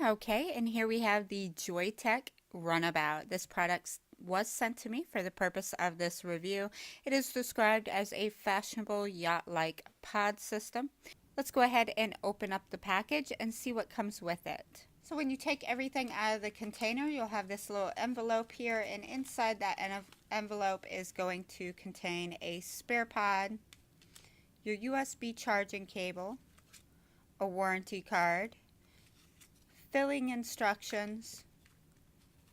Okay, and here we have the Joyetech RunAbout. This product was sent to me for the purpose of this review. It is described as a fashionable yacht-like pod system. Let's go ahead and open up the package and see what comes with it. So when you take everything out of the container, you'll have this little envelope here, and inside that envelope is going to contain a spare pod, your USB charging cable, a warranty card, filling instructions,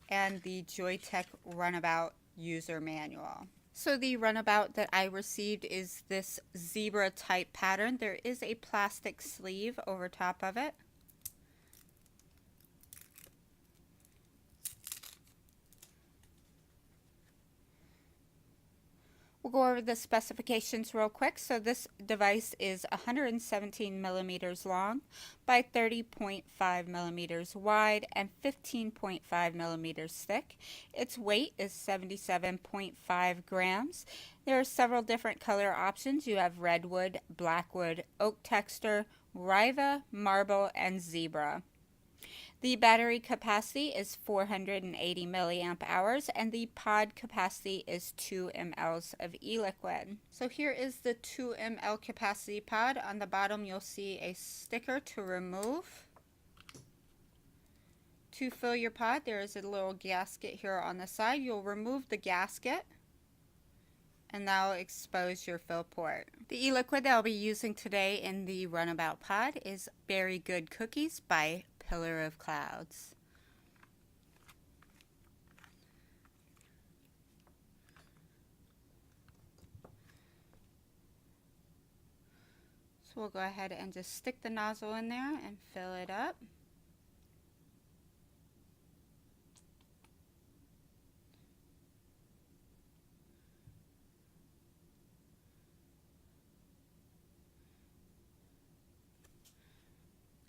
and the Joyetech RunAbout user manual. So the RunAbout that I received is this zebra type pattern. There is a plastic sleeve over top of it. We'll go over the specifications real quick. So this device is 117 millimeters long by 30.5 millimeters wide and 15.5 millimeters thick. Its weight is 77.5 grams. There are several different color options. You have redwood, blackwood, oak texture, Riva, marble, and zebra. The battery capacity is 480 milliamp hours and the pod capacity is 2 mLs of e-liquid. So here is the 2 ml capacity pod. On the bottom you'll see a sticker to remove. To fill your pod, there is a little gasket here on the side. You'll remove the gasket and that will expose your fill port. The e-liquid that I'll be using today in the RunAbout pod is Berry Good Cookies by Pillar of Clouds. So we'll go ahead and just stick the nozzle in there and fill it up.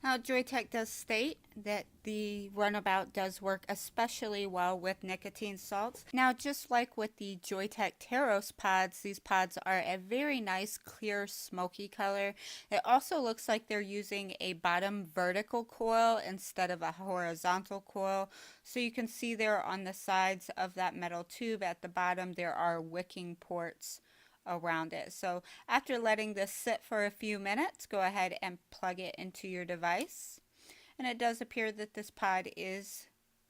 Now, Joyetech does state that the RunAbout does work especially well with nicotine salts. Now, just like with the Joyetech Teros pods, these pods are a very nice, clear, smoky color. It also looks like they're using a bottom vertical coil instead of a horizontal coil. So you can see there on the sides of that metal tube at the bottom, there are wicking ports around it. So after letting this sit for a few minutes, go ahead and plug it into your device. And it does appear that this pod is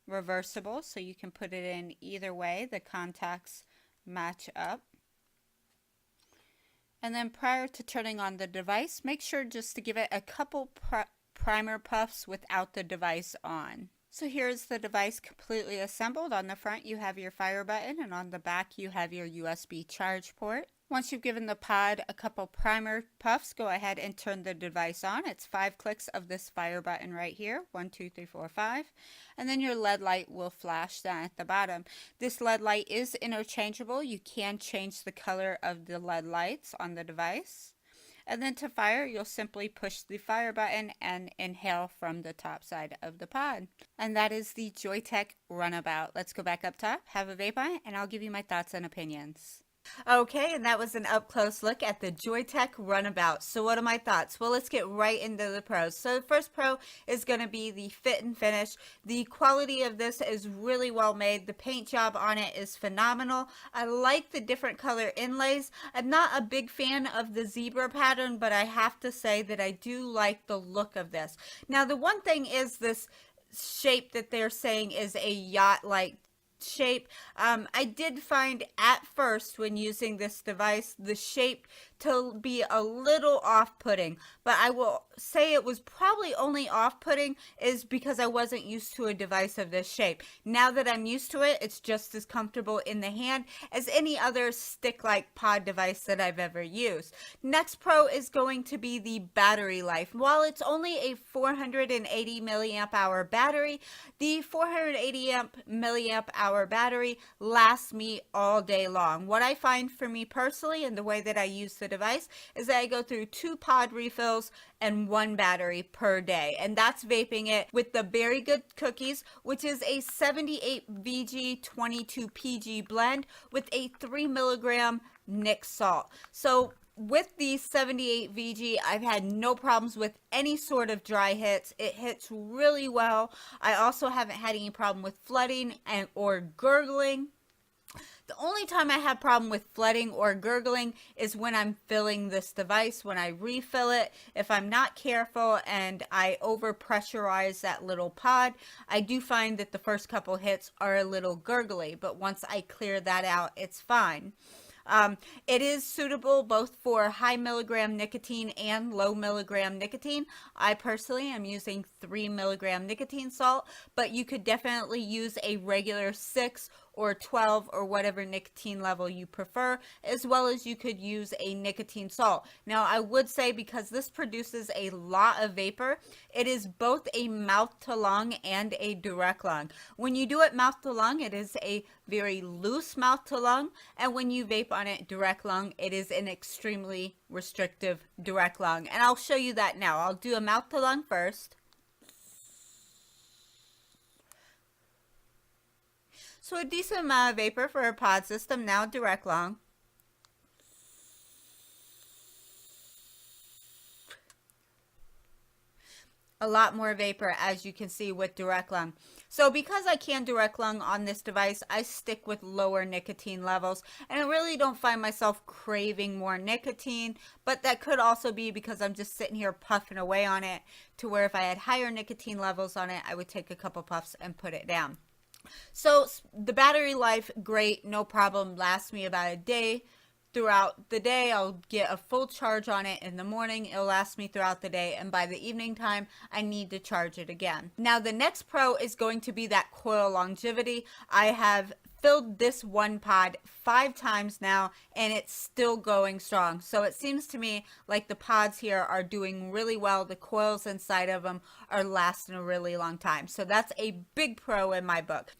reversible, so you can put it in either way. The contacts match up. And then prior to turning on the device, make sure just to give it a couple primer puffs without the device on. So here's the device completely assembled. On the front you have your fire button and on the back you have your USB charge port. Once you've given the pod a couple primer puffs, go ahead and turn the device on. It's 5 clicks of this fire button right here. 1, 2, 3, 4, 5. And then your LED light will flash down at the bottom. This LED light is interchangeable. You can change the color of the LED lights on the device. And then to fire, you'll simply push the fire button and inhale from the top side of the pod. And that is the Joyetech RunAbout. Let's go back up top, have a vape on it, and I'll give you my thoughts and opinions. Okay, and that was an up-close look at the Joyetech RunAbout. So what are my thoughts? Well, let's get right into the pros. So the first pro is going to be the fit and finish. The quality of this is really well made. The paint job on it is phenomenal. I like the different color inlays. I'm not a big fan of the zebra pattern, but I have to say that I do like the look of this. Now, the one thing is this shape that they're saying is a yacht-like shape. I did find at first when using this device the shape to be a little off-putting, but I will say it was probably only off-putting is because I wasn't used to a device of this shape. Now that I'm used to it, it's just as comfortable in the hand as any other stick-like pod device that I've ever used. Next pro is going to be the battery life. While it's only a 480 milliamp hour battery, the 480 milliamp hour battery lasts me all day long. What I find for me personally and the way that I use the device is that I go through 2 pod refills and 1 battery per day, and that's vaping it with the Berry Good Cookies, which is a 78 VG 22 PG blend with a 3 milligram nic salt. So with the 78 VG, I've had no problems with any sort of dry hits. It hits really well. I also haven't had any problem with flooding or gurgling. The only time I have problem with flooding or gurgling is when I'm filling this device, when I refill it. If I'm not careful and I over pressurize that little pod, I do find that the first couple hits are a little gurgly, but once I clear that out, it's fine. It is suitable both for high milligram nicotine and low milligram nicotine. I personally am using 3 milligram nicotine salt, but you could definitely use a regular 6 or 12 or whatever nicotine level you prefer, as well as you could use a nicotine salt. Now, I would say because this produces a lot of vapor, it is both a mouth to lung and a direct lung. When you do it mouth to lung, it is a very loose mouth to lung, and when you vape on it direct lung, it is an extremely restrictive direct lung. And I'll show you that now. I'll do a mouth to lung first. So a decent amount of vapor for a pod system, now direct lung. A lot more vapor, as you can see, with direct lung. So because I can direct lung on this device, I stick with lower nicotine levels, and I really don't find myself craving more nicotine, but that could also be because I'm just sitting here puffing away on it, to where if I had higher nicotine levels on it, I would take a couple puffs and put it down. So the battery life, great, no problem, lasts me about a day. Throughout the day, I'll get a full charge on it in the morning. It'll last me throughout the day, and by the evening time, I need to charge it again. Now, the next pro is going to be that coil longevity. I have filled this one pod 5 times now, and it's still going strong. So it seems to me like the pods here are doing really well. The coils inside of them are lasting a really long time. So that's a big pro in my book.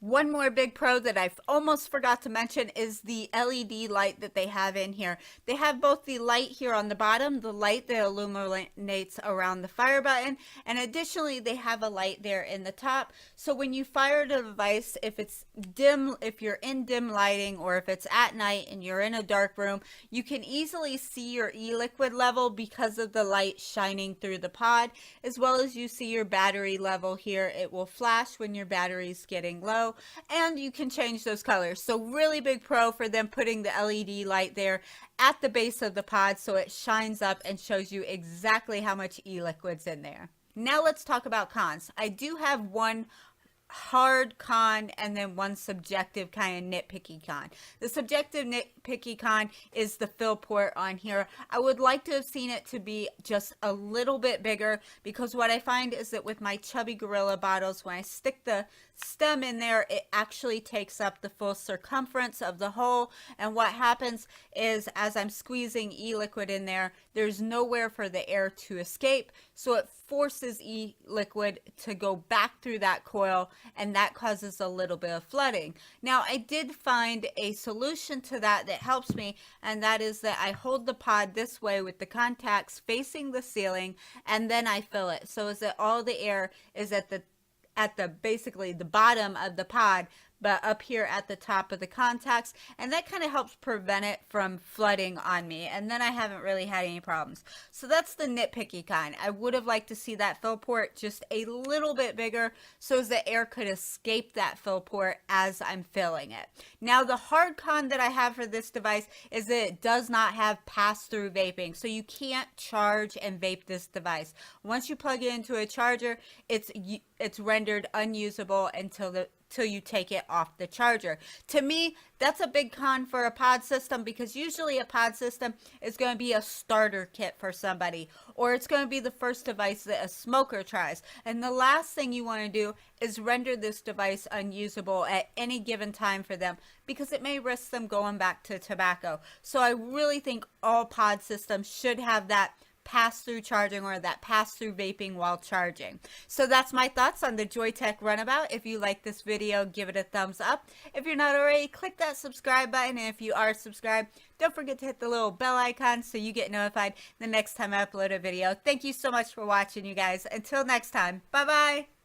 One more big pro that I almost forgot to mention is the LED light that they have in here. They have both the light here on the bottom, the light that illuminates around the fire button, and additionally they have a light there in the top. So when you fire the device, if it's dim, if you're in dim lighting, or if it's at night and you're in a dark room, you can easily see your e-liquid level because of the light shining through the pod, as well as you see your battery level here. It will flash when your battery's getting low, and you can change those colors. So really big pro for them putting the LED light there at the base of the pod so it shines up and shows you exactly how much e-liquid's in there. Now let's talk about cons. I do have one hard con and then one subjective kind of nitpicky con. The subjective nitpicky con is the fill port on here. I would like to have seen it to be just a little bit bigger, because what I find is that with my Chubby Gorilla bottles, when I stick the stem in there, it actually takes up the full circumference of the hole, and what happens is as I'm squeezing e-liquid in there, there's nowhere for the air to escape, so it forces e-liquid to go back through that coil, and that causes a little bit of flooding. Now, I did find a solution to that that helps me, and that is that I hold the pod this way with the contacts facing the ceiling, and then I fill it, so is that all the air is at the basically the bottom of the pod, but up here at the top of the contacts, and that kind of helps prevent it from flooding on me, and then I haven't really had any problems. So that's the nitpicky kind. I would have liked to see that fill port just a little bit bigger so the air could escape that fill port as I'm filling it. Now, the hard con that I have for this device is that it does not have pass-through vaping, so you can't charge and vape this device. Once you plug it into a charger, it's rendered unusable until you take it off the charger. To me, that's a big con for a pod system, because usually a pod system is going to be a starter kit for somebody, or it's going to be the first device that a smoker tries. And the last thing you want to do is render this device unusable at any given time for them, because it may risk them going back to tobacco. So I really think all pod systems should have that pass-through charging, or that pass-through vaping while charging. So that's my thoughts on the Joyetech RunAbout. If you like this video, give it a thumbs up. If you're not already, click that subscribe button, and if you are subscribed, don't forget to hit the little bell icon so you get notified the next time I upload a video. Thank you so much for watching, you guys. Until next time, bye-bye.